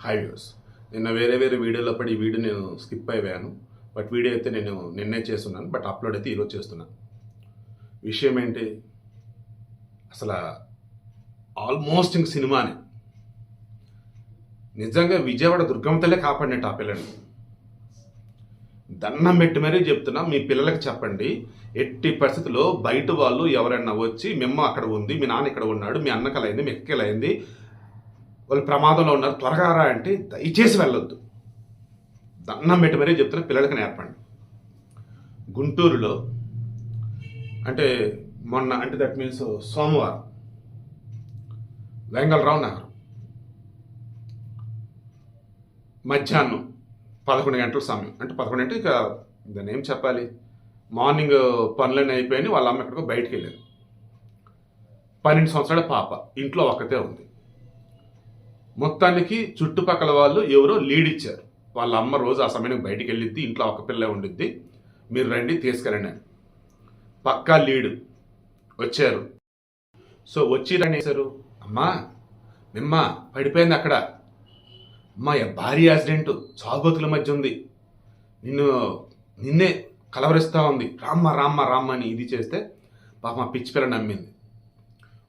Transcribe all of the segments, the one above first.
High views. నిన్న వేరే వీడియోలో పడి ఈ వీడియో నేను స్కిప్ అయిపోయాను. బట్ వీడియో అయితే నేను నిన్నే చేస్తున్నాను. బట్ అప్లోడ్ అయితే ఈరోజు చేస్తున్నాను. విషయం ఏంటి? అసలు ఆల్మోస్ట్ ఇంక సినిమానే. నిజంగా విజయవాడ దుర్గమ్మ తల్లే కాపాడినట్టు ఆ పిల్లని. దండం పెట్టి మరీ చెప్తున్నా, మీ పిల్లలకి చెప్పండి, ఎట్టి పరిస్థితుల్లో బయట వాళ్ళు ఎవరైనా వచ్చి మిమ్మ అక్కడ ఉంది, మీ నాన్న ఇక్కడ ఉన్నాడు, మీ అన్నకలైంది, మీ ఎక్కలైంది, వాళ్ళు ప్రమాదంలో ఉన్నారు, త్వరగా రా అంటే దయచేసి వెళ్ళొద్దు. దండం పెట్టి మరీ చెప్తున్నా, పిల్లలకి నేర్పండి. గుంటూరులో అంటే మొన్న అంటే దట్ మీన్స్ సోమవారం వెంగళరావు నగర్ మధ్యాహ్నం 11 గంటల సమయం. అంటే 11 అంటే ఇక దాన్ని ఏం చెప్పాలి, మార్నింగ్ పనులన్నీ అయిపోయి వాళ్ళ అమ్మ ఎక్కడికో బయటికి వెళ్ళారు. 12 సంవత్సరాల పాప ఇంట్లో ఒక్కతే ఉంది. మొత్తానికి చుట్టుపక్కల వాళ్ళు ఎవరో లీడ్ ఇచ్చారు, వాళ్ళ అమ్మ రోజు ఆ సమయానికి బయటికి వెళ్ళిద్ది, ఇంట్లో ఒక పిల్ల ఉండిద్ది, మీరు రండి తీసుకెళ్ళండి అని. పక్కా లీడు వచ్చారు. సో వచ్చి రండి, అమ్మా మిమ్మ పడిపోయింది అక్కడ, అమ్మా భారీ యాక్సిడెంట్, చావుబతుల మధ్య ఉంది, నిన్నే కలవరిస్తూ ఉంది, రామ్మ అని ఇది చేస్తే పాప మా పిచ్చి పిల్ల నమ్మింది.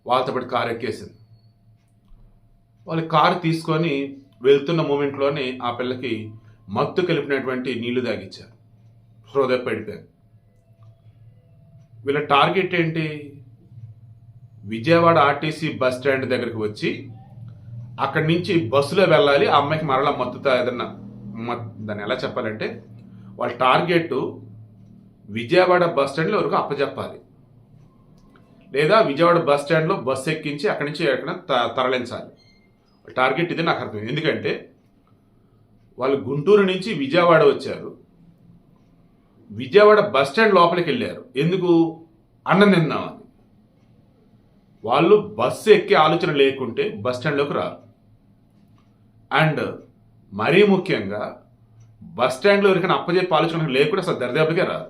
వాళ్ళతో పాటు కారు ఎక్కేసింది. వాళ్ళు కారు తీసుకొని వెళ్తున్న మూమెంట్లోనే ఆ పిల్లకి మత్తు కలిపినటువంటి నీళ్లు తాగిచ్చారు. హృదయ పడిపోయారు. వీళ్ళ టార్గెట్ ఏంటి? విజయవాడ ఆర్టీసీ బస్ స్టాండ్ దగ్గరికి వచ్చి అక్కడి నుంచి బస్సులో వెళ్ళాలి, ఆ అమ్మాయికి మరలా మత్తుతా ఏదన్నా దాన్ని ఎలా చెప్పాలంటే, వాళ్ళ టార్గెట్ విజయవాడ బస్ స్టాండ్లో ఎవరికి అప్పచెప్పాలి, లేదా విజయవాడ బస్ స్టాండ్లో బస్సు ఎక్కించి అక్కడి నుంచి ఎక్కడ తరలించాలి. టార్గెట్ ఇది నాకు అర్థం. ఎందుకంటే వాళ్ళు గుంటూరు నుంచి విజయవాడ వచ్చారు, విజయవాడ బస్ స్టాండ్ లోపలికి వెళ్ళారు. ఎందుకు? అన్నం తిందామని. వాళ్ళు బస్సు ఎక్కే ఆలోచన లేకుంటే బస్ స్టాండ్లోకి రారు. అండ్ మరీ ముఖ్యంగా బస్ స్టాండ్లో ఎవరికైనా అప్పచెప్పే ఆలోచన లేకుండా అసలు దరిదాపులకే రారు.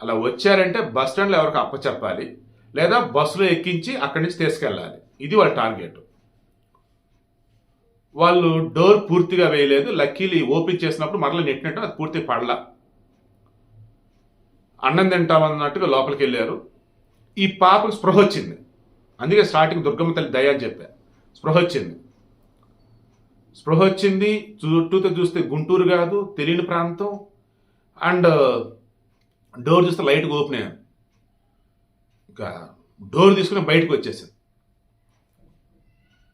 అలా వచ్చారంటే బస్ స్టాండ్లో ఎవరికి అప్పచెప్పాలి, లేదా బస్సులో ఎక్కించి అక్కడి నుంచి తీసుకెళ్ళాలి. ఇది వాళ్ళ టార్గెట్. వాళ్ళు డోర్ పూర్తిగా వేయలేదు. లక్కీలీ ఓపెన్ చేసినప్పుడు మరలా నెట్టినట్టు అది పూర్తిగా పడలా. అన్నం తింటామన్నట్టుగా లోపలికి వెళ్ళారు. ఈ పాపకు స్పృహ వచ్చింది. అందుకే స్టార్టింగ్ దుర్గమ్మ తల్లి దయ అని చెప్పా. స్పృహ వచ్చింది. చుట్టూతో చూస్తే గుంటూరు కాదు, తెలియని ప్రాంతం. అండ్ డోర్ చూస్తే లైట్గా ఓపెన్ అయ్యాను. ఇంకా డోర్ తీసుకుని బయటకు వచ్చేసింది.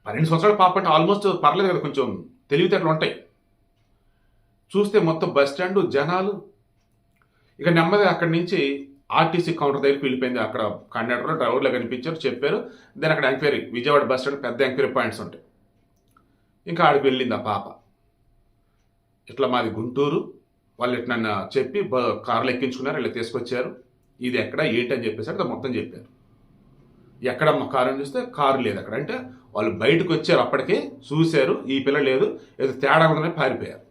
12 సంవత్సరాల పాప అంటే ఆల్మోస్ట్ పర్లేదు కదా, కొంచెం తెలివితేటలు ఉంటాయి. చూస్తే మొత్తం బస్ స్టాండ్ జనాలు. ఇక నెమ్మదిగా అక్కడి నుంచి ఆర్టీసీ కౌంటర్ దగ్గరికి వెళ్ళిపోయింది. అక్కడ కండక్టర్ డ్రైవర్లో కనిపించారు, చెప్పారు. దాని అక్కడ ఎంక్వైరీ, విజయవాడ బస్ స్టాండ్ పెద్ద ఎంక్వైరీ పాయింట్స్ ఉంటాయి. ఇంకా ఆడికి వెళ్ళింది ఆ పాప. ఇట్లా మాది గుంటూరు, వాళ్ళు ఇట్లా నన్ను చెప్పి కార్లు ఎక్కించుకున్నారు, ఇలా తీసుకొచ్చారు, ఇది ఎక్కడ ఏంటి అని చెప్పేసి అది మొత్తం చెప్పారు. ఎక్కడమ్మ కారు అని చూస్తే కారు లేదు అక్కడ. అంటే వాళ్ళు బయటకు వచ్చారు, అప్పటికే చూశారు ఈ పిల్ల లేదు, ఏదో తేడా ఉందని పారిపోయారు.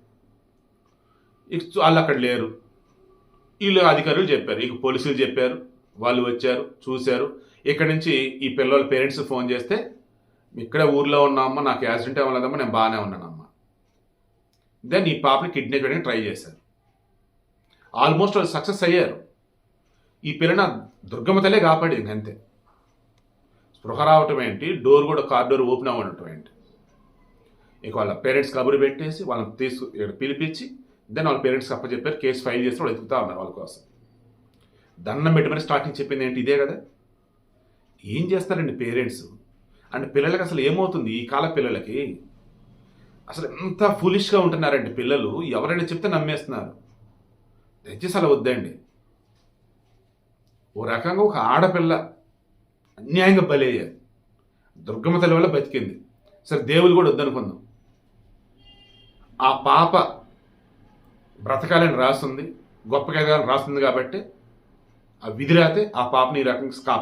ఇక వాళ్ళు అక్కడ లేరు. వీళ్ళు అధికారులు చెప్పారు, ఇక పోలీసులు చెప్పారు, వాళ్ళు వచ్చారు, చూశారు. ఇక్కడి నుంచి ఈ పిల్లల పేరెంట్స్ ఫోన్ చేస్తే, ఇక్కడే ఊర్లో ఉన్నామమ్మా, నాకు యాక్సిడెంట్ అవ్వలేదమ్మా, నేను బాగానే ఉన్నానమ్మా. దెన్ ఈ పాపని కిడ్నాప్ చేయడానికి ట్రై చేశారు. ఆల్మోస్ట్ వాళ్ళు సక్సెస్ అయ్యారు. ఈ పిల్లన దుర్గమ్మ తల్లే కాపాడింది అంతే. స్పృహ రావటం ఏంటి, డోర్ కూడా కార్ డోర్ ఓపెన్ అవ్వడం ఏంటి. ఇక వాళ్ళ పేరెంట్స్ కబురు పెట్టేసి వాళ్ళని పిలిపించి దెన్ వాళ్ళ పేరెంట్స్కి అప్పచెప్పారు. కేసు ఫైల్ చేసి వాళ్ళు ఎదుగుతా ఉన్నారు వాళ్ళ కోసం. దండం పెట్టి మరి స్టార్టింగ్ చెప్పింది ఏంటి, ఇదే కదా. ఏం చేస్తారండి పేరెంట్స్ అంటే పిల్లలకి అసలు ఏమవుతుంది? ఈ కాల పిల్లలకి అసలు ఎంత ఫులిష్గా ఉంటున్నారండి పిల్లలు. ఎవరైనా చెప్తే నమ్మేస్తున్నారు. దయచేసి అలా వద్దండి. ఓ రకంగా ఒక ఆడపిల్ల అన్యాయంగా బలయ్యారు. దుర్గమ్మ తల్లి వల్ల బతికింది. సరే దేవుళ్ళు కూడా వద్దనుకుందాం. ఆ పాప బ్రతకాలని రాస్తుంది, గొప్పగా ఎదగాలని రాస్తుంది కాబట్టి ఆ విధి రాతే ఆ పాపని ఈ రకంగా